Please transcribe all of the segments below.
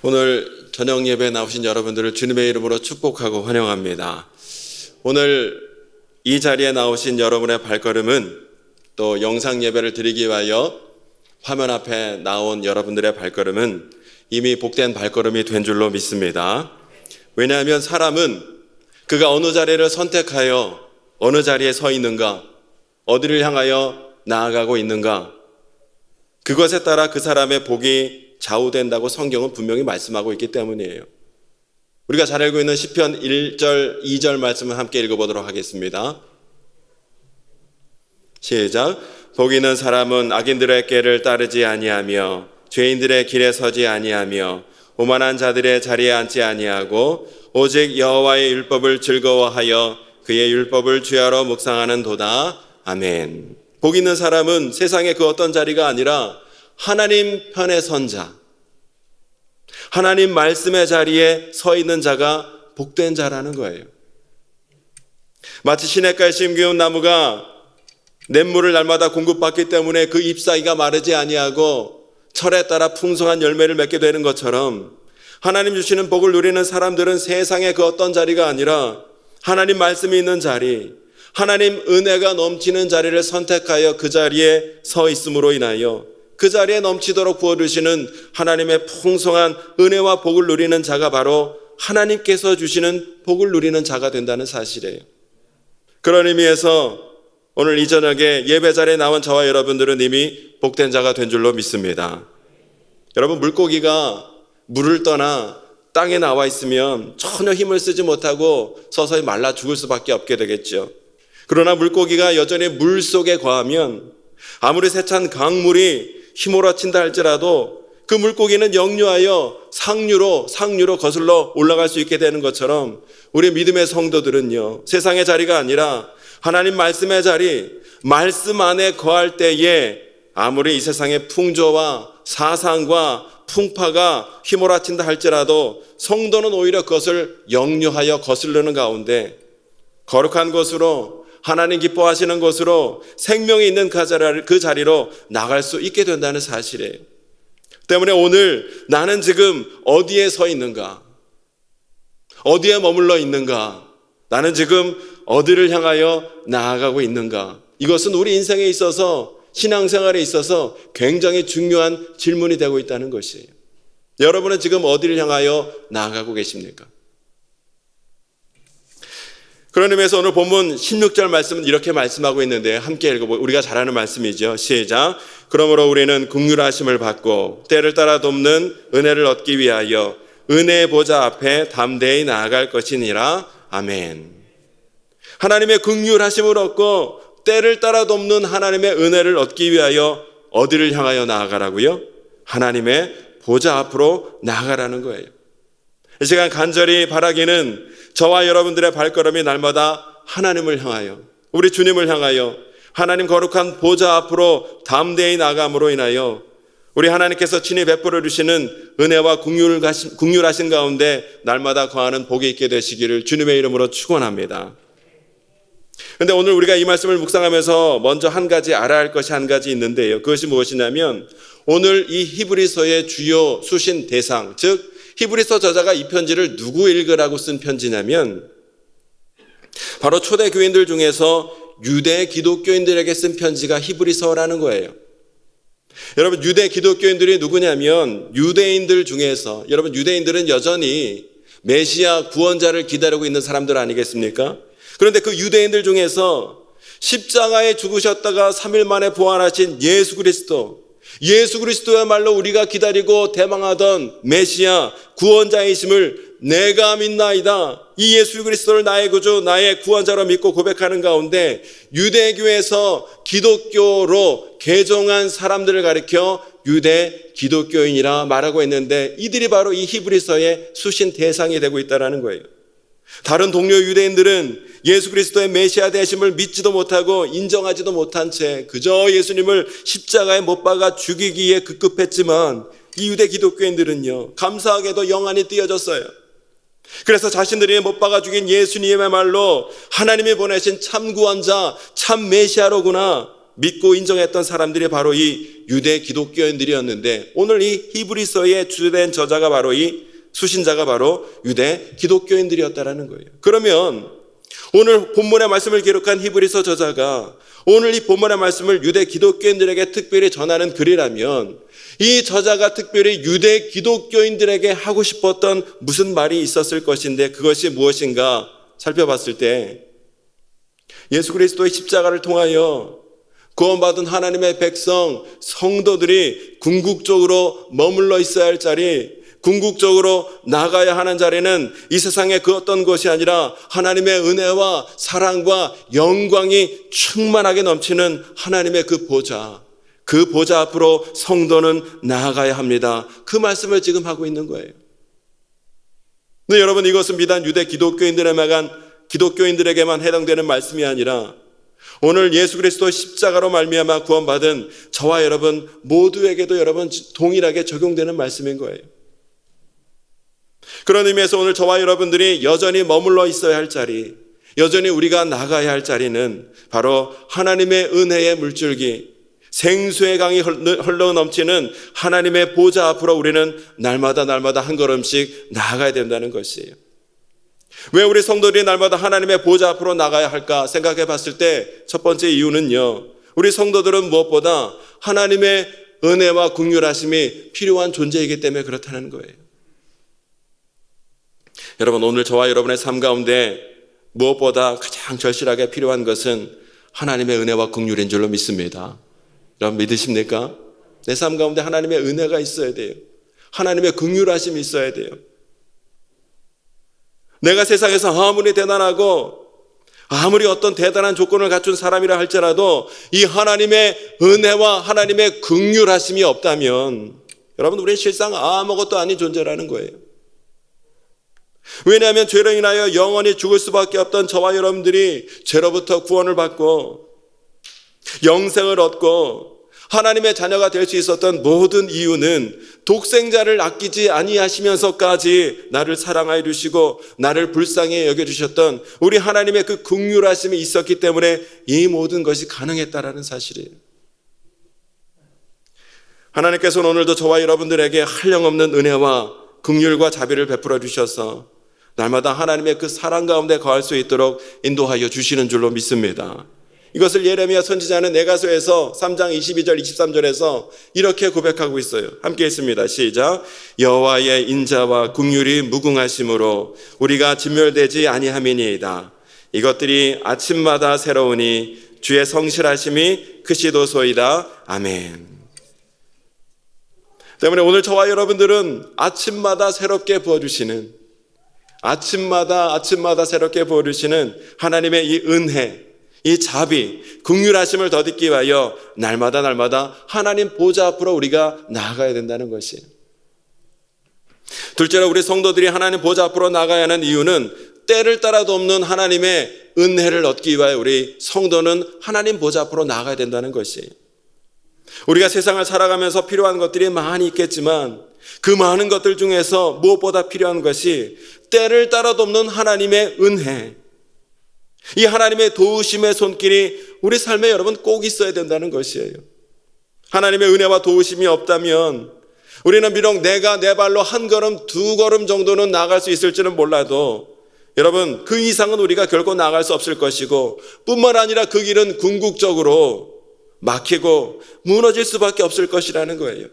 오늘 저녁 예배에 나오신 여러분들을 주님의 이름으로 축복하고 환영합니다. 오늘 이 자리에 나오신 여러분의 발걸음은 또 영상 예배를 드리기 위하여 화면 앞에 나온 여러분들의 발걸음은 이미 복된 발걸음이 된 줄로 믿습니다. 왜냐하면 사람은 그가 어느 자리를 선택하여 어느 자리에 서 있는가, 어디를 향하여 나아가고 있는가, 그것에 따라 그 사람의 복이 좌우된다고 성경은 분명히 말씀하고 있기 때문이에요. 우리가 잘 알고 있는 시편 1절, 2절 말씀을 함께 읽어보도록 하겠습니다. 시작. 복 있는 사람은 악인들의 꾀를 따르지 아니하며 죄인들의 길에 서지 아니하며 오만한 자들의 자리에 앉지 아니하고 오직 여호와의 율법을 즐거워하여 그의 율법을 주야로 묵상하는도다. 아멘. 복 있는 사람은 세상의 그 어떤 자리가 아니라 하나님 편에 선 자, 하나님 말씀의 자리에 서 있는 자가 복된 자라는 거예요. 마치 시냇가에 심기운 나무가 냇물을 날마다 공급받기 때문에 그 잎사귀가 마르지 아니하고 철에 따라 풍성한 열매를 맺게 되는 것처럼 하나님 주시는 복을 누리는 사람들은 세상의 그 어떤 자리가 아니라 하나님 말씀이 있는 자리, 하나님 은혜가 넘치는 자리를 선택하여 그 자리에 서 있음으로 인하여 그 자리에 넘치도록 부어주시는 하나님의 풍성한 은혜와 복을 누리는 자가 바로 하나님께서 주시는 복을 누리는 자가 된다는 사실이에요. 그런 의미에서 오늘 이 저녁에 예배 자리에 나온 저와 여러분들은 이미 복된 자가 된 줄로 믿습니다. 여러분, 물고기가 물을 떠나 땅에 나와 있으면 전혀 힘을 쓰지 못하고 서서히 말라 죽을 수밖에 없게 되겠죠. 그러나 물고기가 여전히 물 속에 거하면 아무리 세찬 강물이 휘몰아친다 할지라도 그 물고기는 역류하여 상류로 거슬러 올라갈 수 있게 되는 것처럼 우리 믿음의 성도들은요, 세상의 자리가 아니라 하나님 말씀의 자리, 말씀 안에 거할 때에 아무리 이 세상의 풍조와 사상과 풍파가 휘몰아친다 할지라도 성도는 오히려 그것을 역류하여 거슬르는 가운데 거룩한 곳으로, 하나님 기뻐하시는 곳으로, 생명이 있는 그 자리로 나갈 수 있게 된다는 사실이에요. 때문에 오늘 나는 지금 어디에 서 있는가? 어디에 머물러 있는가? 나는 지금 어디를 향하여 나아가고 있는가? 이것은 우리 인생에 있어서, 신앙생활에 있어서 굉장히 중요한 질문이 되고 있다는 것이에요. 여러분은 지금 어디를 향하여 나아가고 계십니까? 그런 의미에서 오늘 본문 16절 말씀은 이렇게 말씀하고 있는데 함께 읽어보고, 우리가 잘 아는 말씀이죠. 시작. 그러므로 우리는 긍휼하심을 받고 때를 따라 돕는 은혜를 얻기 위하여 은혜의 보좌 앞에 담대히 나아갈 것이니라. 아멘. 하나님의 긍휼하심을 얻고 때를 따라 돕는 하나님의 은혜를 얻기 위하여 어디를 향하여 나아가라고요? 하나님의 보좌 앞으로 나아가라는 거예요. 이 시간 간절히 바라기는 저와 여러분들의 발걸음이 날마다 하나님을 향하여, 우리 주님을 향하여 하나님 거룩한 보좌 앞으로 담대히 나아감으로 인하여 우리 하나님께서 친히 베풀어 주시는 은혜와 긍휼하신 가운데 날마다 거하는 복이 있게 되시기를 주님의 이름으로 축원합니다. 그런데 오늘 우리가 이 말씀을 묵상하면서 먼저 한 가지 알아야 할 것이 한 가지 있는데요. 그것이 무엇이냐면 오늘 이 히브리서의 주요 수신 대상, 즉 히브리서 저자가 이 편지를 누구 읽으라고 쓴 편지냐면 바로 초대 교인들 중에서 유대 기독교인들에게 쓴 편지가 히브리서라는 거예요. 여러분, 유대 기독교인들이 누구냐면 유대인들 중에서, 여러분 유대인들은 여전히 메시아 구원자를 기다리고 있는 사람들 아니겠습니까? 그런데 그 유대인들 중에서 십자가에 죽으셨다가 3일 만에 부활하신 예수 그리스도야말로 우리가 기다리고 대망하던 메시아 구원자이심을 내가 믿나이다. 이 예수 그리스도를 나의 구주, 나의 구원자로 믿고 고백하는 가운데 유대교에서 기독교로 개종한 사람들을 가리켜 유대 기독교인이라 말하고 있는데 이들이 바로 이 히브리서의 수신 대상이 되고 있다는 거예요. 다른 동료 유대인들은 예수 그리스도의 메시아 되심을 믿지도 못하고 인정하지도 못한 채 그저 예수님을 십자가에 못 박아 죽이기에 급급했지만 이 유대 기독교인들은요, 감사하게도 영안이 띄어졌어요. 그래서 자신들이 못 박아 죽인 예수님의 말로 하나님이 보내신 참 구원자, 참 메시아로구나, 믿고 인정했던 사람들이 바로 이 유대 기독교인들이었는데, 오늘 이 히브리서의 주된 저자가 바로 이 수신자가 바로 유대 기독교인들이었다라는 거예요. 그러면 오늘 본문의 말씀을 기록한 히브리서 저자가 오늘 이 본문의 말씀을 유대 기독교인들에게 특별히 전하는 글이라면, 이 저자가 특별히 유대 기독교인들에게 하고 싶었던 무슨 말이 있었을 것인데, 그것이 무엇인가 살펴봤을 때, 예수 그리스도의 십자가를 통하여 구원받은 하나님의 백성, 성도들이 궁극적으로 머물러 있어야 할 자리, 궁극적으로 나가야 하는 자리는 이 세상의 그 어떤 것이 아니라 하나님의 은혜와 사랑과 영광이 충만하게 넘치는 하나님의 그 보좌 앞으로 성도는 나아가야 합니다. 그 말씀을 지금 하고 있는 거예요. 근데 여러분, 이것은 비단 유대 기독교인들에게만 해당되는 말씀이 아니라 오늘 예수 그리스도 십자가로 말미암아 구원받은 저와 여러분 모두에게도 여러분 동일하게 적용되는 말씀인 거예요. 그런 의미에서 오늘 저와 여러분들이 여전히 머물러 있어야 할 자리, 여전히 우리가 나가야 할 자리는 바로 하나님의 은혜의 물줄기, 생수의 강이 흘러 넘치는 하나님의 보좌 앞으로 우리는 날마다 한 걸음씩 나아가야 된다는 것이에요. 왜 우리 성도들이 날마다 하나님의 보좌 앞으로 나가야 할까 생각해 봤을 때 첫 번째 이유는요, 우리 성도들은 무엇보다 하나님의 은혜와 긍휼하심이 필요한 존재이기 때문에 그렇다는 거예요. 여러분, 오늘 저와 여러분의 삶 가운데 무엇보다 가장 절실하게 필요한 것은 하나님의 은혜와 긍휼인 줄로 믿습니다. 여러분 믿으십니까? 내 삶 가운데 하나님의 은혜가 있어야 돼요. 하나님의 긍휼하심이 있어야 돼요. 내가 세상에서 아무리 대단하고 아무리 어떤 대단한 조건을 갖춘 사람이라 할지라도 이 하나님의 은혜와 하나님의 긍휼하심이 없다면 여러분, 우리는 실상 아무것도 아닌 존재라는 거예요. 왜냐하면 죄로 인하여 영원히 죽을 수밖에 없던 저와 여러분들이 죄로부터 구원을 받고 영생을 얻고 하나님의 자녀가 될 수 있었던 모든 이유는 독생자를 아끼지 아니하시면서까지 나를 사랑하여 주시고 나를 불쌍히 여겨주셨던 우리 하나님의 그 긍휼하심이 있었기 때문에 이 모든 것이 가능했다라는 사실이에요. 하나님께서는 오늘도 저와 여러분들에게 한량없는 은혜와 긍휼과 자비를 베풀어 주셔서 날마다 하나님의 그 사랑 가운데 거할 수 있도록 인도하여 주시는 줄로 믿습니다. 이것을 예레미야 선지자는 내가서에서 3장 22절 23절에서 이렇게 고백하고 있어요. 함께 했습니다. 시작. 여호와의 인자와 긍휼이 무궁하심으로 우리가 진멸되지 아니함이니이다. 이것들이 아침마다 새로우니 주의 성실하심이 크시도소이다. 아멘. 때문에 오늘 저와 여러분들은 아침마다 새롭게 부어주시는, 아침마다 새롭게 부어주시는 하나님의 이 은혜, 이 자비, 긍휼하심을 더듬기 위하여 날마다 하나님 보좌 앞으로 우리가 나아가야 된다는 것이에요. 둘째로 우리 성도들이 하나님 보좌 앞으로 나가야 하는 이유는 때를 따라도 없는 하나님의 은혜를 얻기 위하여 우리 성도는 하나님 보좌 앞으로 나아가야 된다는 것이에요. 우리가 세상을 살아가면서 필요한 것들이 많이 있겠지만 그 많은 것들 중에서 무엇보다 필요한 것이 때를 따라도 없는 하나님의 은혜, 이 하나님의 도우심의 손길이 우리 삶에 여러분 꼭 있어야 된다는 것이에요. 하나님의 은혜와 도우심이 없다면 우리는 비록 내가 내 발로 한 걸음 두 걸음 정도는 나아갈 수 있을지는 몰라도 여러분 그 이상은 우리가 결코 나아갈 수 없을 것이고, 뿐만 아니라 그 길은 궁극적으로 막히고 무너질 수밖에 없을 것이라는 거예요.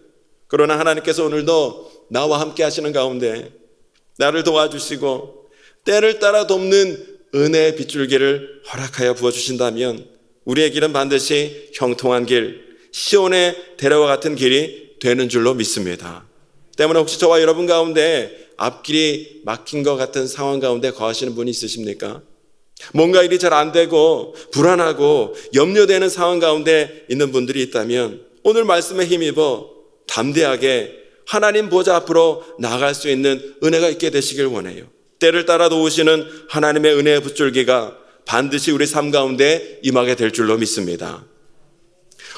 그러나 하나님께서 오늘도 나와 함께 하시는 가운데 나를 도와주시고 때를 따라 돕는 은혜의 빗줄기를 허락하여 부어주신다면 우리의 길은 반드시 형통한 길, 시온의 대로와 같은 길이 되는 줄로 믿습니다. 때문에 혹시 저와 여러분 가운데 앞길이 막힌 것 같은 상황 가운데 거하시는 분이 있으십니까? 뭔가 일이 잘 안 되고 불안하고 염려되는 상황 가운데 있는 분들이 있다면 오늘 말씀에 힘입어 담대하게 하나님 보좌 앞으로 나아갈 수 있는 은혜가 있게 되시길 원해요. 때를 따라 도우시는 하나님의 은혜의 붓줄기가 반드시 우리 삶 가운데 임하게 될 줄로 믿습니다.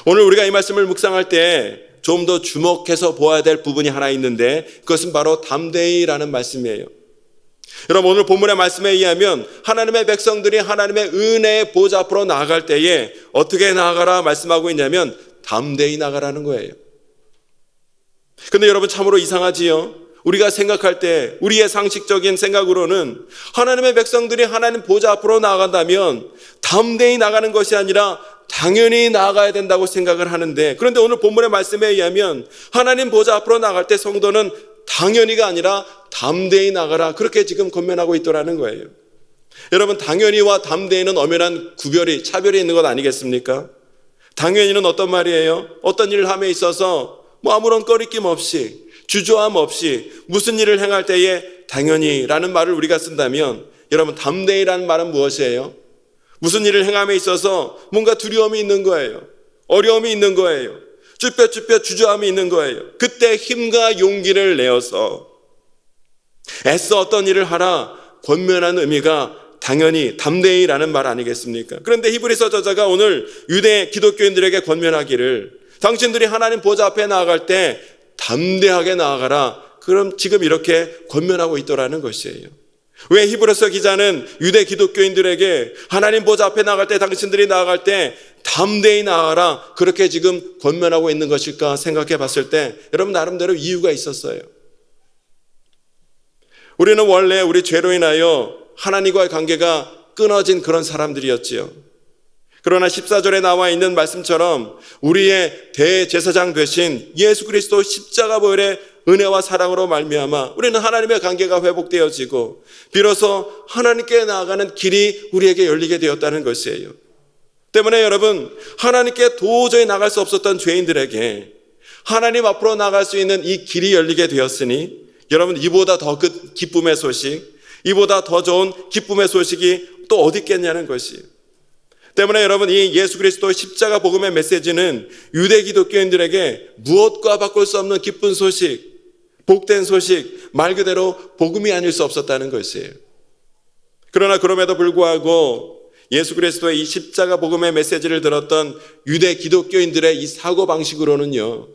오늘 우리가 이 말씀을 묵상할 때 좀 더 주목해서 보아야 될 부분이 하나 있는데 그것은 바로 담대히라는 말씀이에요. 여러분, 오늘 본문의 말씀에 의하면 하나님의 백성들이 하나님의 은혜의 보좌 앞으로 나아갈 때에 어떻게 나아가라 말씀하고 있냐면 담대히 나아가라는 거예요. 근데 여러분, 참으로 이상하지요? 우리가 생각할 때 우리의 상식적인 생각으로는 하나님의 백성들이 하나님 보좌 앞으로 나아간다면 담대히 나가는 것이 아니라 당연히 나아가야 된다고 생각을 하는데, 그런데 오늘 본문의 말씀에 의하면 하나님 보좌 앞으로 나갈 때 성도는 당연히가 아니라 담대히 나가라, 그렇게 지금 권면하고 있더라는 거예요. 여러분, 당연히와 담대히는 엄연한 구별이, 차별이 있는 것 아니겠습니까? 당연히는 어떤 말이에요? 어떤 일을 함에 있어서 아무런 꺼리낌 없이, 주저함 없이 무슨 일을 행할 때에 당연히라는 말을 우리가 쓴다면, 여러분, 담대히라는 말은 무엇이에요? 무슨 일을 행함에 있어서 뭔가 두려움이 있는 거예요. 어려움이 있는 거예요. 쭈뼛쭈뼛 주저함이 있는 거예요. 그때 힘과 용기를 내어서 애써 어떤 일을 하라, 권면한 의미가 당연히 담대히라는 말 아니겠습니까? 그런데 히브리서 저자가 오늘 유대 기독교인들에게 권면하기를, 당신들이 하나님 보좌 앞에 나아갈 때 담대하게 나아가라, 그럼 지금 이렇게 권면하고 있더라는 것이에요. 왜 히브리서 기자는 유대 기독교인들에게 하나님 보좌 앞에 나아갈 때, 당신들이 나아갈 때 담대히 나아가라, 그렇게 지금 권면하고 있는 것일까 생각해 봤을 때, 여러분, 나름대로 이유가 있었어요. 우리는 원래 우리 죄로 인하여 하나님과의 관계가 끊어진 그런 사람들이었지요. 그러나 14절에 나와 있는 말씀처럼 우리의 대제사장 되신 예수 그리스도 십자가 보혈의 은혜와 사랑으로 말미암아 우리는 하나님의 관계가 회복되어지고 비로소 하나님께 나아가는 길이 우리에게 열리게 되었다는 것이에요. 때문에 여러분, 하나님께 도저히 나갈 수 없었던 죄인들에게 하나님 앞으로 나갈 수 있는 이 길이 열리게 되었으니, 여러분, 이보다 더 큰 기쁨의 소식, 이보다 더 좋은 기쁨의 소식이 또 어디 있겠냐는 것이에요. 때문에 여러분, 이 예수 그리스도 십자가 복음의 메시지는 유대 기독교인들에게 무엇과 바꿀 수 없는 기쁜 소식, 복된 소식, 말 그대로 복음이 아닐 수 없었다는 것이에요. 그러나 그럼에도 불구하고 예수 그리스도의 이 십자가 복음의 메시지를 들었던 유대 기독교인들의 이 사고방식으로는요,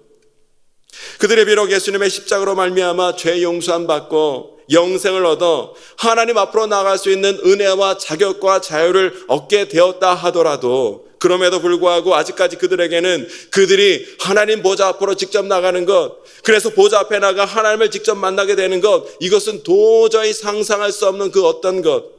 그들이 비록 예수님의 십자가로 말미암아 죄 용서함 받고 영생을 얻어 하나님 앞으로 나아갈 수 있는 은혜와 자격과 자유를 얻게 되었다 하더라도, 그럼에도 불구하고 아직까지 그들에게는 그들이 하나님 보좌 앞으로 직접 나가는 것, 그래서 보좌 앞에 나가 하나님을 직접 만나게 되는 것, 이것은 도저히 상상할 수 없는 그 어떤 것,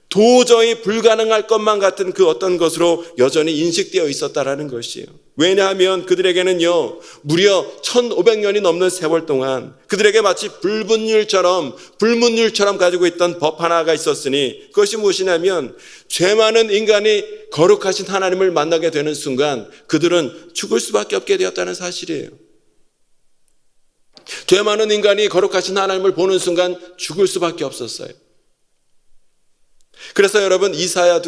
도저히 불가능할 것만 같은 그 어떤 것으로 여전히 인식되어 있었다라는 것이에요. 왜냐하면 그들에게는요, 무려 1500년이 넘는 세월 동안 그들에게 마치 불문율처럼 가지고 있던 법 하나가 있었으니, 그것이 무엇이냐면 죄 많은 인간이 거룩하신 하나님을 만나게 되는 순간 그들은 죽을 수밖에 없게 되었다는 사실이에요. 죄 많은 인간이 거룩하신 하나님을 보는 순간 죽을 수밖에 없었어요. 그래서 여러분, 이사야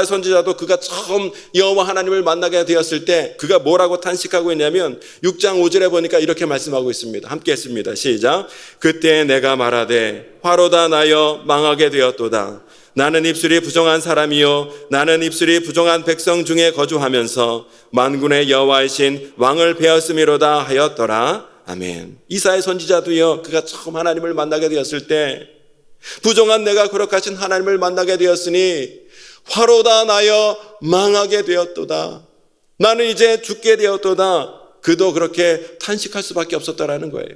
선지자도 그가 처음 여호와 하나님을 만나게 되었을 때 그가 뭐라고 탄식하고 있냐면 6장 5절에 보니까 이렇게 말씀하고 있습니다. 함께 했습니다. 시작. 그때 내가 말하되 화로다 나여 망하게 되었도다. 나는 입술이 부정한 사람이요 나는 입술이 부정한 백성 중에 거주하면서 만군의 여호와이신 왕을 배웠음이로다 하였더라. 아멘. 이사야 선지자도요, 그가 처음 하나님을 만나게 되었을 때 부정한 내가 거룩하신 하나님을 만나게 되었으니 화로다 나여 망하게 되었도다. 나는 이제 죽게 되었도다. 그도 그렇게 탄식할 수밖에 없었다라는 거예요.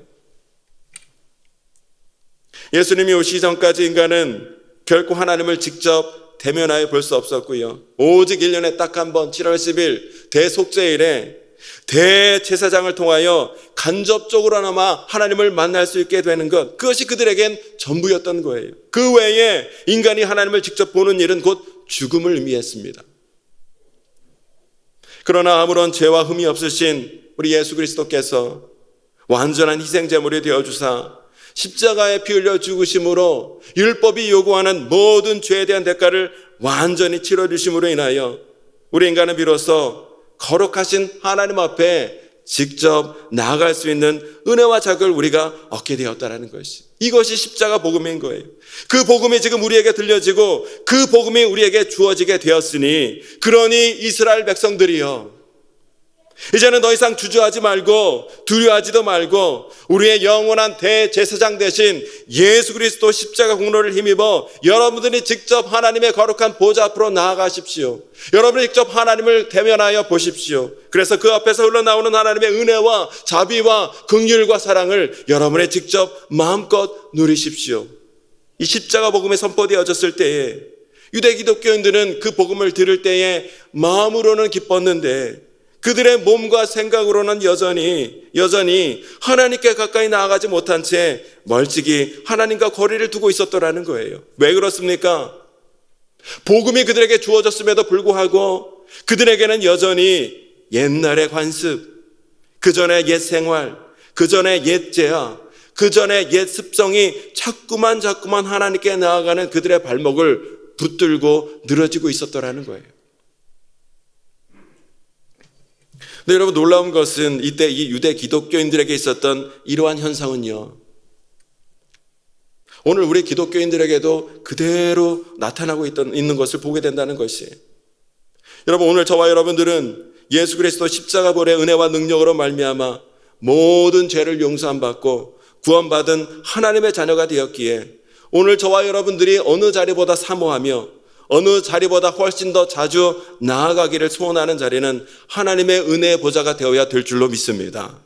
예수님이 오시기 전까지 인간은 결코 하나님을 직접 대면하여 볼 수 없었고요, 오직 1년에 딱 한 번 7월 10일 대속죄일에 대제사장을 통하여 간접적으로나마 하나님을 만날 수 있게 되는 것, 그것이 그들에겐 전부였던 거예요. 그 외에 인간이 하나님을 직접 보는 일은 곧 죽음을 의미했습니다. 그러나 아무런 죄와 흠이 없으신 우리 예수 그리스도께서 완전한 희생제물이 되어주사 십자가에 피 흘려 죽으심으로 율법이 요구하는 모든 죄에 대한 대가를 완전히 치러주심으로 인하여 우리 인간은 비로소 거룩하신 하나님 앞에 직접 나아갈 수 있는 은혜와 자격을 우리가 얻게 되었다는 것이, 이것이 십자가 복음인 거예요. 그 복음이 지금 우리에게 들려지고 그 복음이 우리에게 주어지게 되었으니, 그러니 이스라엘 백성들이여, 이제는 더 이상 주저하지 말고 두려워하지도 말고 우리의 영원한 대제사장 되신 예수 그리스도 십자가 공로를 힘입어 여러분들이 직접 하나님의 거룩한 보좌 앞으로 나아가십시오. 여러분이 직접 하나님을 대면하여 보십시오. 그래서 그 앞에서 흘러나오는 하나님의 은혜와 자비와 긍휼과 사랑을 여러분이 직접 마음껏 누리십시오. 이 십자가 복음이 선포되어졌을 때에 유대 기독교인들은 그 복음을 들을 때에 마음으로는 기뻤는데 그들의 몸과 생각으로는 여전히 하나님께 가까이 나아가지 못한 채 멀찍이 하나님과 거리를 두고 있었더라는 거예요. 왜 그렇습니까? 복음이 그들에게 주어졌음에도 불구하고 그들에게는 여전히 옛날의 관습, 그전의 옛 생활, 그전의 옛 죄악, 그전의 옛 습성이 자꾸만 하나님께 나아가는 그들의 발목을 붙들고 늘어지고 있었더라는 거예요. 근데 여러분, 놀라운 것은 이때 이 유대 기독교인들에게 있었던 이러한 현상은요, 오늘 우리 기독교인들에게도 그대로 나타나고 있는 것을 보게 된다는 것이에요. 여러분, 오늘 저와 여러분들은 예수 그리스도 십자가벌의 은혜와 능력으로 말미암아 모든 죄를 용서함 받고 구원받은 하나님의 자녀가 되었기에 오늘 저와 여러분들이 어느 자리보다 사모하며 어느 자리보다 훨씬 더 자주 나아가기를 소원하는 자리는 하나님의 은혜의 보좌가 되어야 될 줄로 믿습니다.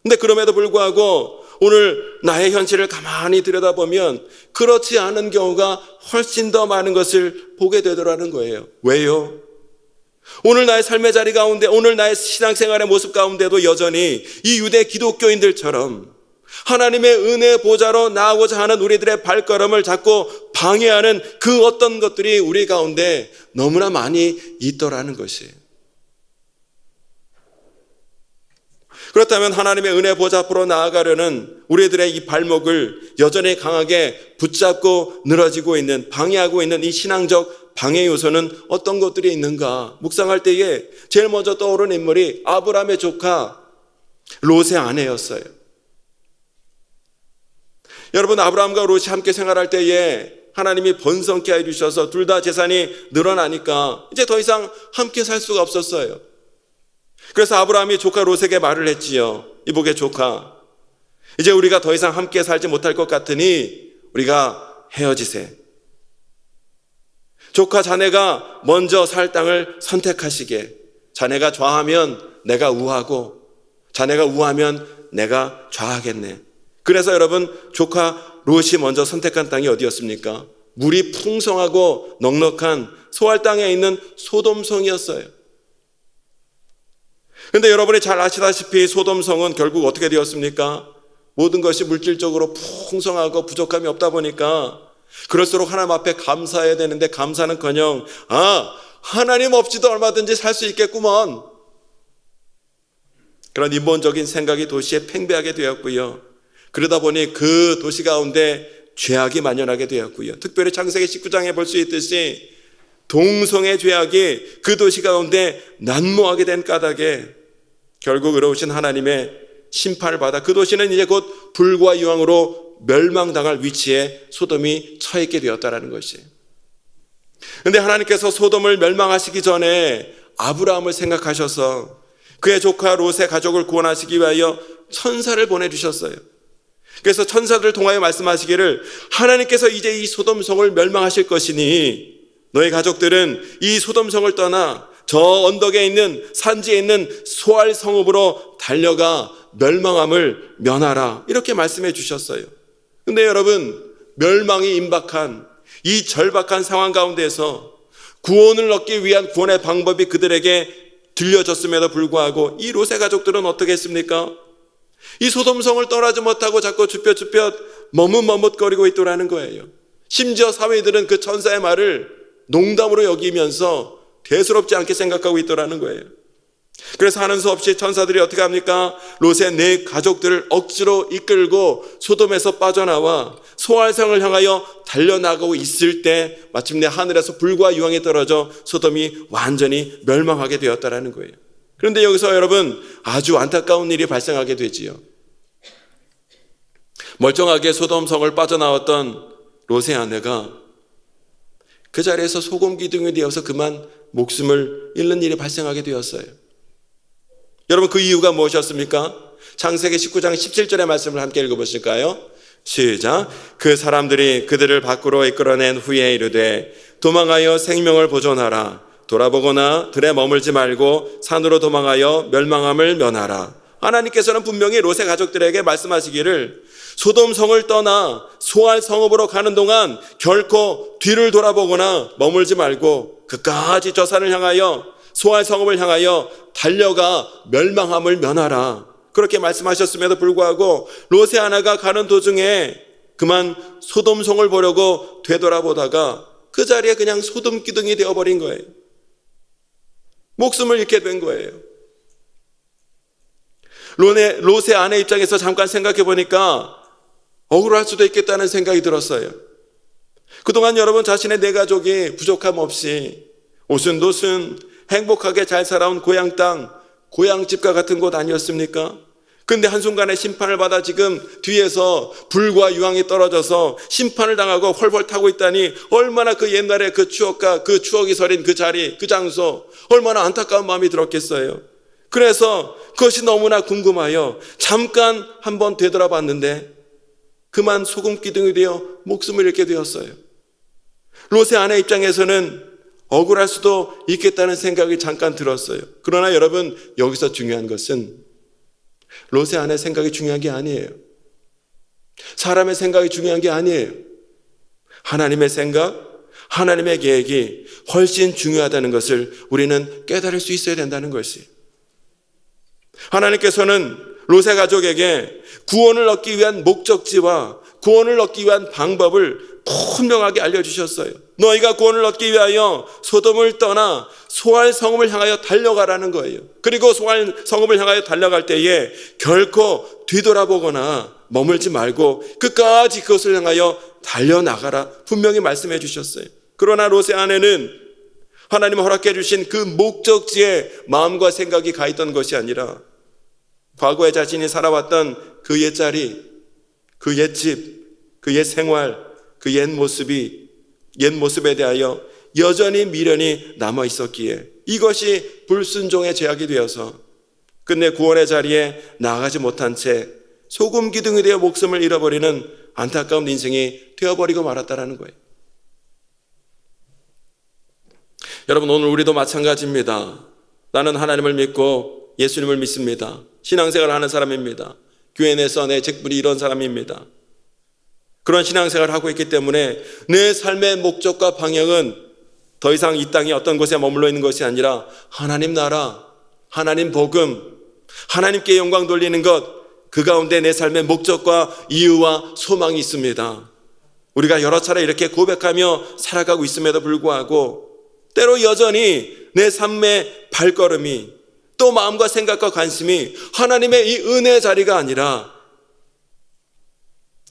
근데 그럼에도 불구하고 오늘 나의 현실을 가만히 들여다보면 그렇지 않은 경우가 훨씬 더 많은 것을 보게 되더라는 거예요. 왜요? 오늘 나의 삶의 자리 가운데, 오늘 나의 신앙생활의 모습 가운데도 여전히 이 유대 기독교인들처럼 하나님의 은혜의 보좌로 나아가고자 하는 우리들의 발걸음을 자꾸 방해하는 그 어떤 것들이 우리 가운데 너무나 많이 있더라는 것이에요. 그렇다면 하나님의 은혜 보좌 앞으로 나아가려는 우리들의 이 발목을 여전히 강하게 붙잡고 늘어지고 있는, 방해하고 있는 이 신앙적 방해 요소는 어떤 것들이 있는가 묵상할 때에 제일 먼저 떠오르는 인물이 아브라함의 조카 롯의 아내였어요. 여러분, 아브라함과 롯이 함께 생활할 때에 하나님이 번성케 해주셔서 둘 다 재산이 늘어나니까 이제 더 이상 함께 살 수가 없었어요. 그래서 아브라함이 조카 롯에게 말을 했지요. 이보게 조카, 이제 우리가 더 이상 함께 살지 못할 것 같으니 우리가 헤어지세. 조카 자네가 먼저 살 땅을 선택하시게. 자네가 좌하면 내가 우하고 자네가 우하면 내가 좌하겠네. 그래서 여러분, 조카 롯이 먼저 선택한 땅이 어디였습니까? 물이 풍성하고 넉넉한 소알 땅에 있는 소돔성이었어요. 그런데 여러분이 잘 아시다시피 소돔성은 결국 어떻게 되었습니까? 모든 것이 물질적으로 풍성하고 부족함이 없다 보니까 그럴수록 하나님 앞에 감사해야 되는데 감사는커녕 하나님 없이도 얼마든지 살 수 있겠구먼, 그런 인본적인 생각이 도시에 팽배하게 되었고요. 그러다 보니 그 도시 가운데 죄악이 만연하게 되었고요. 특별히 창세기 19장에 볼 수 있듯이 동성의 죄악이 그 도시 가운데 난무하게 된 까닭에 결국 의로우신 하나님의 심판을 받아 그 도시는 이제 곧 불과 유황으로 멸망당할 위치에 소돔이 처했게 되었다는 것이에요. 그런데 하나님께서 소돔을 멸망하시기 전에 아브라함을 생각하셔서 그의 조카 롯의 가족을 구원하시기 위하여 천사를 보내주셨어요. 그래서 천사들을 통하여 말씀하시기를 하나님께서 이제 이 소돔성을 멸망하실 것이니 너희 가족들은 이 소돔성을 떠나 저 언덕에 있는 산지에 있는 소알 성읍으로 달려가 멸망함을 면하라, 이렇게 말씀해 주셨어요. 근데 여러분, 멸망이 임박한 이 절박한 상황 가운데서 구원을 얻기 위한 구원의 방법이 그들에게 들려졌음에도 불구하고 이 롯의 가족들은 어떻게 했습니까? 이 소돔성을 떠나지 못하고 자꾸 주뼛주뼛 머뭇머뭇거리고 있더라는 거예요. 심지어 사회들은 그 천사의 말을 농담으로 여기면서 대수롭지 않게 생각하고 있더라는 거예요. 그래서 하는 수 없이 천사들이 어떻게 합니까? 롯의 네 가족들을 억지로 이끌고 소돔에서 빠져나와 소알성을 향하여 달려나가고 있을 때 마침내 하늘에서 불과 유황이 떨어져 소돔이 완전히 멸망하게 되었다는 거예요. 그런데 여기서 여러분, 아주 안타까운 일이 발생하게 되지요. 멀쩡하게 소돔성을 빠져나왔던 롯의 아내가 그 자리에서 소금 기둥이 되어서 그만 목숨을 잃는 일이 발생하게 되었어요. 여러분, 그 이유가 무엇이었습니까? 창세기 19장 17절의 말씀을 함께 읽어보실까요? 시작. 그 사람들이 그들을 밖으로 이끌어낸 후에 이르되 도망하여 생명을 보존하라. 돌아보거나 들에 머물지 말고 산으로 도망하여 멸망함을 면하라. 하나님께서는 분명히 롯의 가족들에게 말씀하시기를 소돔성을 떠나 소알 성읍으로 가는 동안 결코 뒤를 돌아보거나 머물지 말고 끝까지 저 산을 향하여 소알 성읍을 향하여 달려가 멸망함을 면하라. 그렇게 말씀하셨음에도 불구하고 롯의 아내가 가는 도중에 그만 소돔성을 보려고 되돌아보다가 그 자리에 그냥 소돔 기둥이 되어버린 거예요. 목숨을 잃게 된 거예요. 롯의 아내 입장에서 잠깐 생각해 보니까 억울할 수도 있겠다는 생각이 들었어요. 그동안 여러분 자신의 내 가족이 부족함 없이 오순도순 행복하게 잘 살아온 고향 땅, 고향집과 같은 곳 아니었습니까? 근데 한순간에 심판을 받아 지금 뒤에서 불과 유황이 떨어져서 심판을 당하고 헐벌 타고 있다니 얼마나 그 옛날의 그 추억과 그 추억이 서린 그 자리, 그 장소, 얼마나 안타까운 마음이 들었겠어요. 그래서 그것이 너무나 궁금하여 잠깐 한번 되돌아봤는데 그만 소금 기둥이 되어 목숨을 잃게 되었어요. 롯의 아내 입장에서는 억울할 수도 있겠다는 생각이 잠깐 들었어요. 그러나 여러분, 여기서 중요한 것은 롯의 아내 생각이 중요한 게 아니에요. 사람의 생각이 중요한 게 아니에요. 하나님의 생각, 하나님의 계획이 훨씬 중요하다는 것을 우리는 깨달을 수 있어야 된다는 것이에요. 하나님께서는 롯의 가족에게 구원을 얻기 위한 목적지와 구원을 얻기 위한 방법을 분명하게 알려주셨어요. 너희가 구원을 얻기 위하여 소돔을 떠나 소알 성읍을 향하여 달려가라는 거예요. 그리고 소알 성읍을 향하여 달려갈 때에 결코 뒤돌아보거나 머물지 말고 끝까지 그것을 향하여 달려나가라 분명히 말씀해 주셨어요. 그러나 롯의 아내는 하나님 허락해 주신 그 목적지에 마음과 생각이 가 있던 것이 아니라 과거에 자신이 살아왔던 그 옛자리, 그 옛집, 그 옛 생활, 그 옛 모습에 대하여 여전히 미련이 남아 있었기에 이것이 불순종의 죄악이 되어서 끝내 구원의 자리에 나아가지 못한 채 소금 기둥이 되어 목숨을 잃어버리는 안타까운 인생이 되어버리고 말았다는 거예요. 여러분, 오늘 우리도 마찬가지입니다. 나는 하나님을 믿고 예수님을 믿습니다. 신앙생활을 하는 사람입니다. 교회 내에서 내 직분이 이런 사람입니다. 그런 신앙생활을 하고 있기 때문에 내 삶의 목적과 방향은 더 이상 이 땅에 어떤 곳에 머물러 있는 것이 아니라 하나님 나라, 하나님 복음, 하나님께 영광 돌리는 것, 그 가운데 내 삶의 목적과 이유와 소망이 있습니다. 우리가 여러 차례 이렇게 고백하며 살아가고 있음에도 불구하고 때로 여전히 내 삶의 발걸음이 또 마음과 생각과 관심이 하나님의 이 은혜의 자리가 아니라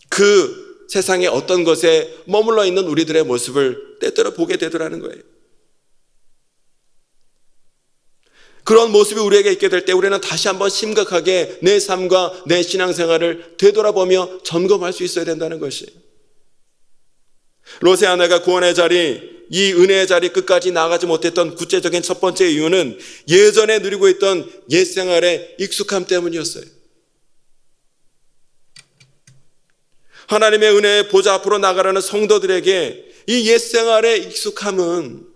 그 세상의 어떤 것에 머물러 있는 우리들의 모습을 때때로 보게 되더라는 거예요. 그런 모습이 우리에게 있게 될 때 우리는 다시 한번 심각하게 내 삶과 내 신앙생활을 되돌아보며 점검할 수 있어야 된다는 것이에요. 롯의 아내가 구원의 자리, 이 은혜의 자리 끝까지 나아가지 못했던 구체적인 첫 번째 이유는 예전에 누리고 있던 옛 생활의 익숙함 때문이었어요. 하나님의 은혜의 보좌 앞으로 나가라는 성도들에게 이 옛 생활의 익숙함은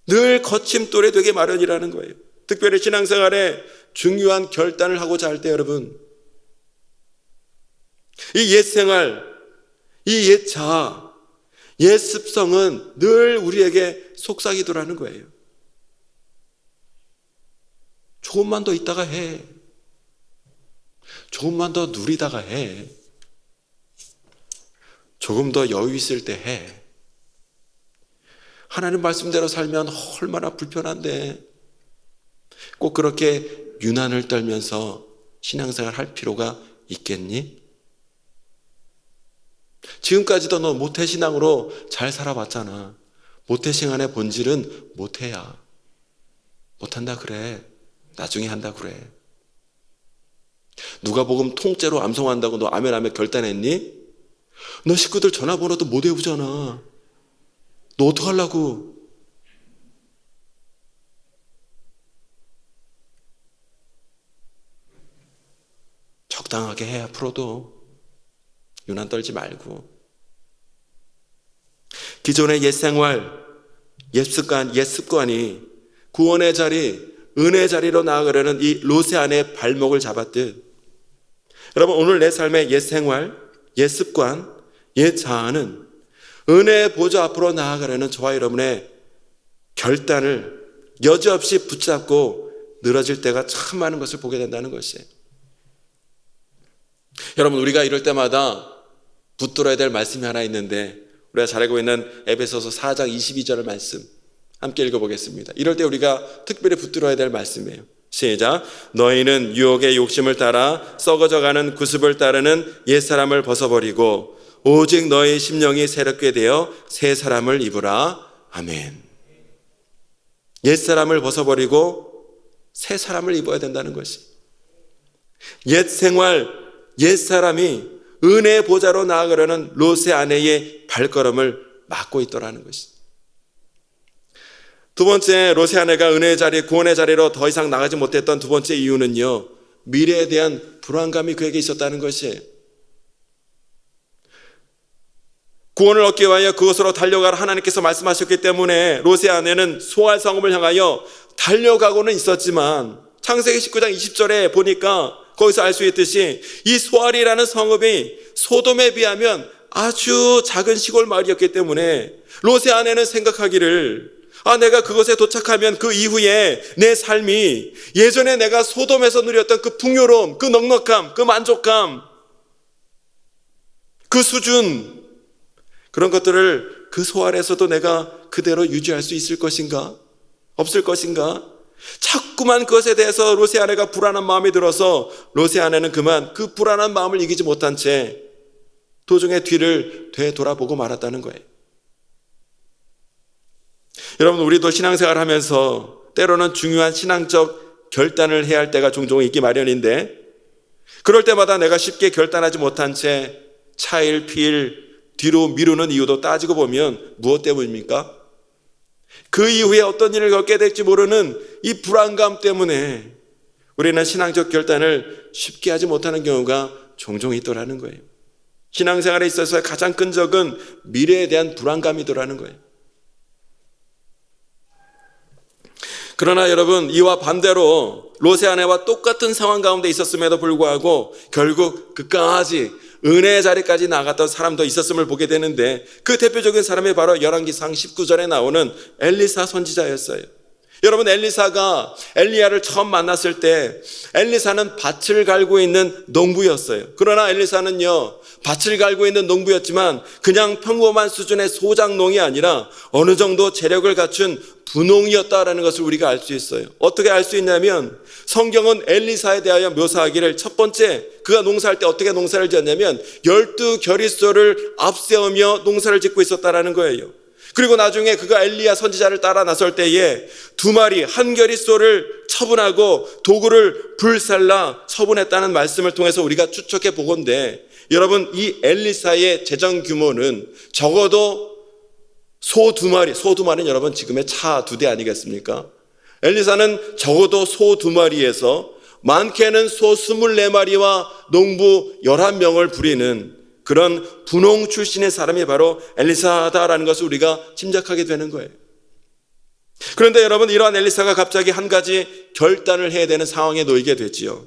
늘 거침돌이 되게 마련이라는 거예요. 특별히 신앙생활에 중요한 결단을 하고자 할 때 여러분, 이 옛 생활, 이 옛 자아, 옛 습성은 늘 우리에게 속삭이더라는 거예요. 조금만 더 있다가 해. 조금만 더 누리다가 해. 조금 더 여유 있을 때 해. 하나님 말씀대로 살면 얼마나 불편한데 꼭 그렇게 유난을 떨면서 신앙생활 할 필요가 있겠니? 지금까지도 너 모태신앙으로 잘 살아왔잖아. 모태신앙의 본질은 모태야. 못한다 그래. 나중에 한다 그래. 누가복음 통째로 암송한다고 너 아멘 결단했니? 너 식구들 전화번호도 못 외우잖아. 너 어떡하려고? 나가게 해. 앞으로도 유난 떨지 말고. 기존의 옛 생활, 옛 습관이 구원의 자리, 은혜의 자리로 나아가려는 이 롯의 아내의 발목을 잡았듯, 여러분 오늘 내 삶의 옛 생활, 옛 습관, 옛 자아는 은혜의 보좌 앞으로 나아가려는 저와 여러분의 결단을 여지없이 붙잡고 늘어질 때가 참 많은 것을 보게 된다는 것이에요. 여러분 우리가 이럴 때마다 붙들어야 될 말씀이 하나 있는데, 우리가 잘 알고 있는 에베소서 4장 22절 말씀 함께 읽어보겠습니다. 이럴 때 우리가 특별히 붙들어야 될 말씀이에요. 시작. 너희는 유혹의 욕심을 따라 썩어져가는 구습을 따르는 옛사람을 벗어버리고 오직 너희 심령이 새롭게 되어 새 사람을 입으라. 아멘. 옛사람을 벗어버리고 새 사람을 입어야 된다는 것이, 옛 생활, 옛 사람이 은혜의 보좌로 나아가려는 롯의 아내의 발걸음을 막고 있더라는 것이. 두 번째, 롯의 아내가 은혜의 자리, 구원의 자리로 더 이상 나가지 못했던 두 번째 이유는요, 미래에 대한 불안감이 그에게 있었다는 것이에요. 구원을 얻기 위하여 그곳으로 달려가라 하나님께서 말씀하셨기 때문에 롯의 아내는 소알 성읍을 향하여 달려가고는 있었지만, 창세기 19장 20절에 보니까 거기서 알 수 있듯이 이 소알이라는 성읍이 소돔에 비하면 아주 작은 시골 마을이었기 때문에 롯의 아내는 생각하기를, 내가 그곳에 도착하면 그 이후에 내 삶이 예전에 내가 소돔에서 누렸던 그 풍요로움, 그 넉넉함, 그 만족감, 그 수준, 그런 것들을 그 소알에서도 내가 그대로 유지할 수 있을 것인가? 없을 것인가? 자꾸만 그것에 대해서 롯의 아내가 불안한 마음이 들어서 롯의 아내는 그만 그 불안한 마음을 이기지 못한 채 도중에 뒤를 되돌아보고 말았다는 거예요. 여러분 우리도 신앙생활을 하면서 때로는 중요한 신앙적 결단을 해야 할 때가 종종 있기 마련인데, 그럴 때마다 내가 쉽게 결단하지 못한 채 차일 피일 뒤로 미루는 이유도 따지고 보면 무엇 때문입니까? 그 이후에 어떤 일을 겪게 될지 모르는 이 불안감 때문에 우리는 신앙적 결단을 쉽게 하지 못하는 경우가 종종 있더라는 거예요. 신앙생활에 있어서 가장 큰 적은 미래에 대한 불안감이더라는 거예요. 그러나 여러분, 이와 반대로 롯의 아내와 똑같은 상황 가운데 있었음에도 불구하고 결국 끝까지 은혜의 자리까지 나갔던 사람도 있었음을 보게 되는데, 그 대표적인 사람이 바로 열왕기상 19절에 나오는 엘리사 선지자였어요. 여러분 엘리사가 엘리야를 처음 만났을 때 엘리사는 밭을 갈고 있는 농부였어요. 그러나 엘리사는요, 밭을 갈고 있는 농부였지만 그냥 평범한 수준의 소작농이 아니라 어느 정도 재력을 갖춘 부농이었다라는 것을 우리가 알 수 있어요. 어떻게 알 수 있냐면 성경은 엘리사에 대하여 묘사하기를, 첫 번째 그가 농사할 때 어떻게 농사를 지었냐면 12겨릿소를 앞세우며 농사를 짓고 있었다라는 거예요. 그리고 나중에 그가 엘리야 선지자를 따라 나설 때에 2마리 한 겨릿소를 처분하고 도구를 불살라 처분했다는 말씀을 통해서 우리가 추측해 보건대, 여러분 이 엘리사의 재정 규모는 적어도 소 2마리, 소 2마리는 여러분 지금의 차 2대 아니겠습니까? 엘리사는 적어도 소 2마리에서 많게는 소 24마리와 농부 11명을 부리는 그런 분홍 출신의 사람이 바로 엘리사다라는 것을 우리가 짐작하게 되는 거예요. 그런데 여러분, 이러한 엘리사가 갑자기 한 가지 결단을 해야 되는 상황에 놓이게 되지요.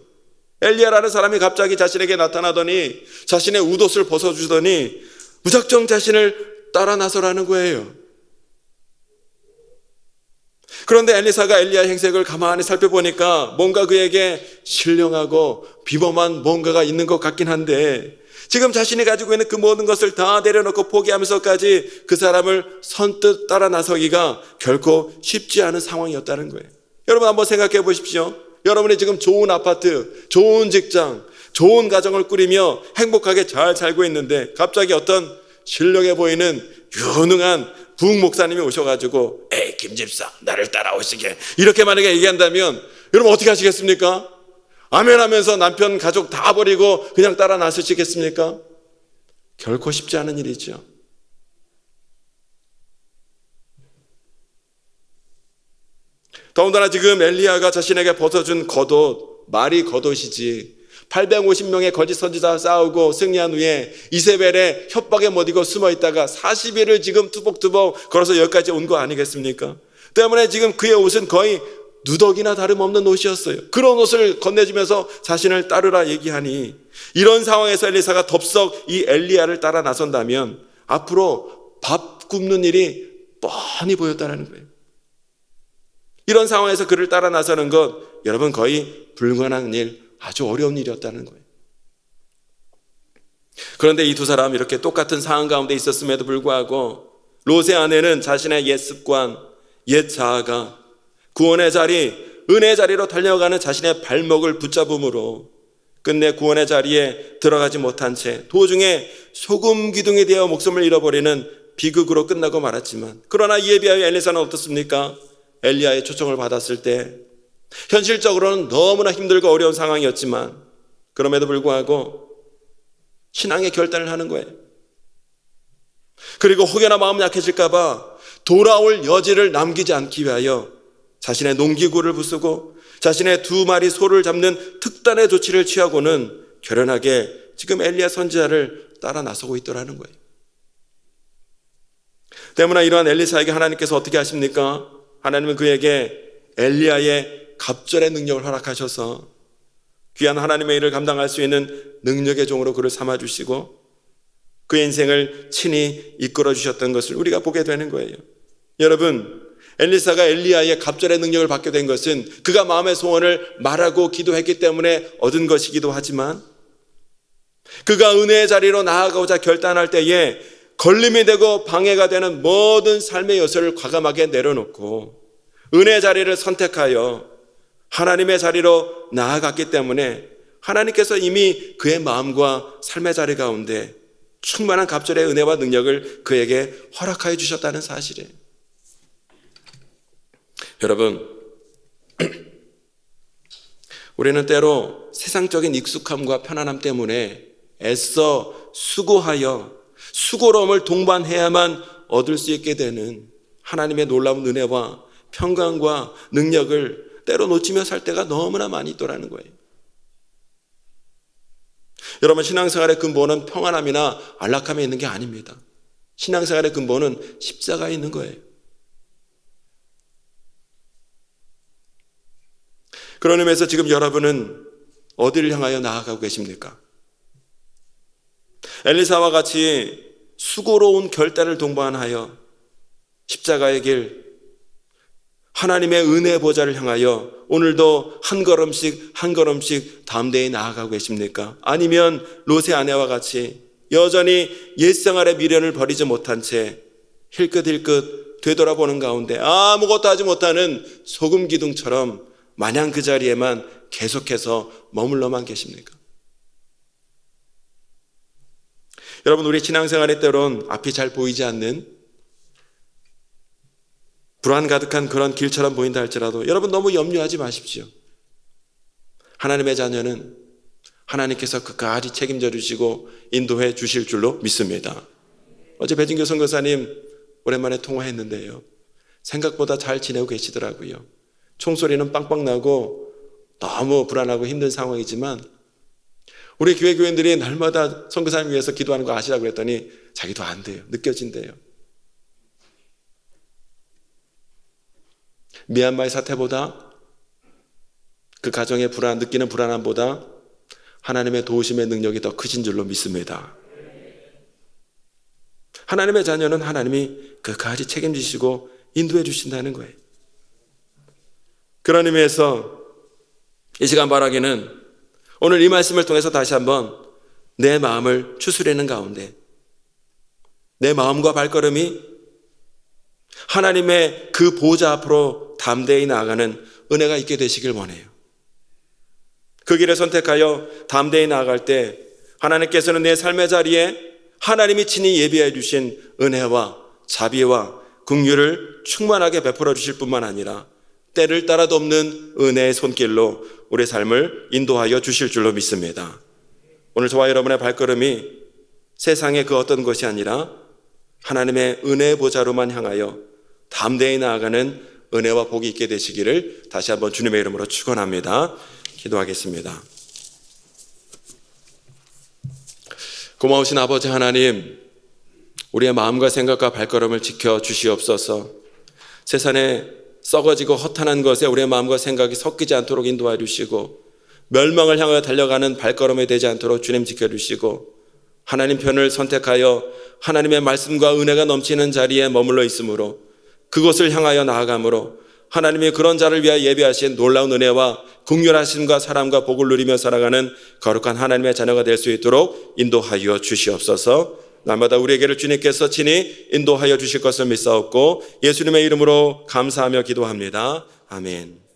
엘리야라는 사람이 갑자기 자신에게 나타나더니 자신의 웃옷을 벗어주더니 무작정 자신을 따라 나서라는 거예요. 그런데 엘리사가 엘리야의 행색을 가만히 살펴보니까 뭔가 그에게 신령하고 비범한 뭔가가 있는 것 같긴 한데, 지금 자신이 가지고 있는 그 모든 것을 다 내려놓고 포기하면서까지 그 사람을 선뜻 따라 나서기가 결코 쉽지 않은 상황이었다는 거예요. 여러분 한번 생각해 보십시오. 여러분이 지금 좋은 아파트, 좋은 직장, 좋은 가정을 꾸리며 행복하게 잘 살고 있는데 갑자기 어떤 신령해 보이는 유능한 부목사님이 오셔가지고 에이 김 집사 나를 따라오시게 이렇게 만약에 얘기한다면 여러분 어떻게 하시겠습니까? 아멘 하면서 남편 가족 다 버리고 그냥 따라 나서시겠습니까? 결코 쉽지 않은 일이죠. 더군다나 지금 엘리야가 자신에게 벗어준 겉옷, 말이 겉옷이지 850명의 거짓 선지자와 싸우고 승리한 후에 이세벨의 협박에 못 이기고 숨어 있다가 40일을 지금 투벅투벅 걸어서 여기까지 온 거 아니겠습니까? 때문에 지금 그의 옷은 거의 누더기나 다름없는 옷이었어요. 그런 옷을 건네주면서 자신을 따르라 얘기하니, 이런 상황에서 엘리사가 덥석 이 엘리야를 따라 나선다면 앞으로 밥 굽는 일이 뻔히 보였다는 거예요. 이런 상황에서 그를 따라 나서는 것, 여러분, 거의 불가능한 일, 아주 어려운 일이었다는 거예요. 그런데 이 두 사람 이렇게 똑같은 상황 가운데 있었음에도 불구하고 롯의 아내는 자신의 옛 습관, 옛 자아가 구원의 자리, 은혜의 자리로 달려가는 자신의 발목을 붙잡음으로 끝내 구원의 자리에 들어가지 못한 채 도중에 소금 기둥이 되어 목숨을 잃어버리는 비극으로 끝나고 말았지만, 그러나 이에 비하여 엘리사는 어떻습니까? 엘리야의 초청을 받았을 때 현실적으로는 너무나 힘들고 어려운 상황이었지만 그럼에도 불구하고 신앙의 결단을 하는 거예요. 그리고 혹여나 마음 약해질까 봐 돌아올 여지를 남기지 않기 위하여 자신의 농기구를 부수고 자신의 2마리 소를 잡는 특단의 조치를 취하고는 결연하게 지금 엘리야 선지자를 따라 나서고 있더라는 거예요. 때문에 이러한 엘리사에게 하나님께서 어떻게 하십니까? 하나님은 그에게 엘리야의 갑절의 능력을 허락하셔서 귀한 하나님의 일을 감당할 수 있는 능력의 종으로 그를 삼아주시고 그의 인생을 친히 이끌어 주셨던 것을 우리가 보게 되는 거예요. 여러분, 엘리사가 엘리야의 갑절의 능력을 받게 된 것은 그가 마음의 소원을 말하고 기도했기 때문에 얻은 것이기도 하지만, 그가 은혜의 자리로 나아가고자 결단할 때에 걸림이 되고 방해가 되는 모든 삶의 요소를 과감하게 내려놓고 은혜의 자리를 선택하여 하나님의 자리로 나아갔기 때문에 하나님께서 이미 그의 마음과 삶의 자리 가운데 충만한 갑절의 은혜와 능력을 그에게 허락하여 주셨다는 사실이에요. 여러분, 우리는 때로 세상적인 익숙함과 편안함 때문에 애써 수고하여 수고로움을 동반해야만 얻을 수 있게 되는 하나님의 놀라운 은혜와 평강과 능력을 때로 놓치며 살 때가 너무나 많이 있더라는 거예요. 여러분, 신앙생활의 근본은 평안함이나 안락함에 있는 게 아닙니다. 신앙생활의 근본은 십자가에 있는 거예요. 그런 의미에서 지금 여러분은 어디를 향하여 나아가고 계십니까? 엘리사와 같이 수고로운 결단을 동반하여 십자가의 길, 하나님의 은혜 보좌를 향하여 오늘도 한 걸음씩 한 걸음씩 담대히 나아가고 계십니까? 아니면 롯의 아내와 같이 여전히 옛생활의 미련을 버리지 못한 채 힐끗힐끗 되돌아보는 가운데 아무것도 하지 못하는 소금 기둥처럼 마냥 그 자리에만 계속해서 머물러만 계십니까? 여러분, 우리 신앙생활의 때론 앞이 잘 보이지 않는 불안 가득한 그런 길처럼 보인다 할지라도 여러분 너무 염려하지 마십시오. 하나님의 자녀는 하나님께서 끝까지 책임져 주시고 인도해 주실 줄로 믿습니다. 어제 배진교 선교사님 오랜만에 통화했는데요, 생각보다 잘 지내고 계시더라고요. 총소리는 빵빵 나고 너무 불안하고 힘든 상황이지만 우리 교회 교인들이 날마다 선교사님 위해서 기도하는 거 아시라고 그랬더니 자기도 안 돼요. 느껴진대요. 미얀마의 사태보다 그 가정의 느끼는 불안함보다 하나님의 도우심의 능력이 더 크신 줄로 믿습니다. 하나님의 자녀는 하나님이 끝까지 책임지시고 인도해 주신다는 거예요. 그런 의미에서 이 시간 바라기는 오늘 이 말씀을 통해서 다시 한번 내 마음을 추스리는 가운데 내 마음과 발걸음이 하나님의 그 보좌 앞으로 담대히 나아가는 은혜가 있게 되시길 원해요. 그 길을 선택하여 담대히 나아갈 때 하나님께서는 내 삶의 자리에 하나님이 친히 예비해 주신 은혜와 자비와 긍휼을 충만하게 베풀어 주실 뿐만 아니라 때를 따라 돕는 은혜의 손길로 우리 삶을 인도하여 주실 줄로 믿습니다. 오늘 저와 여러분의 발걸음이 세상의 그 어떤 것이 아니라 하나님의 은혜의 보좌로만 향하여 담대히 나아가는 은혜와 복이 있게 되시기를 다시 한번 주님의 이름으로 축원합니다. 기도하겠습니다. 고마우신 아버지 하나님, 우리의 마음과 생각과 발걸음을 지켜 주시옵소서. 세상에 썩어지고 허탄한 것에 우리의 마음과 생각이 섞이지 않도록 인도하여 주시고, 멸망을 향하여 달려가는 발걸음이 되지 않도록 주님 지켜주시고, 하나님 편을 선택하여 하나님의 말씀과 은혜가 넘치는 자리에 머물러 있으므로, 그곳을 향하여 나아가므로 하나님이 그런 자를 위하여 예비하신 놀라운 은혜와 긍휼하심과 사랑과 복을 누리며 살아가는 거룩한 하나님의 자녀가 될 수 있도록 인도하여 주시옵소서. 날마다 우리에게를 주님께서 친히 인도하여 주실 것을 믿사옵고 예수님의 이름으로 감사하며 기도합니다. 아멘.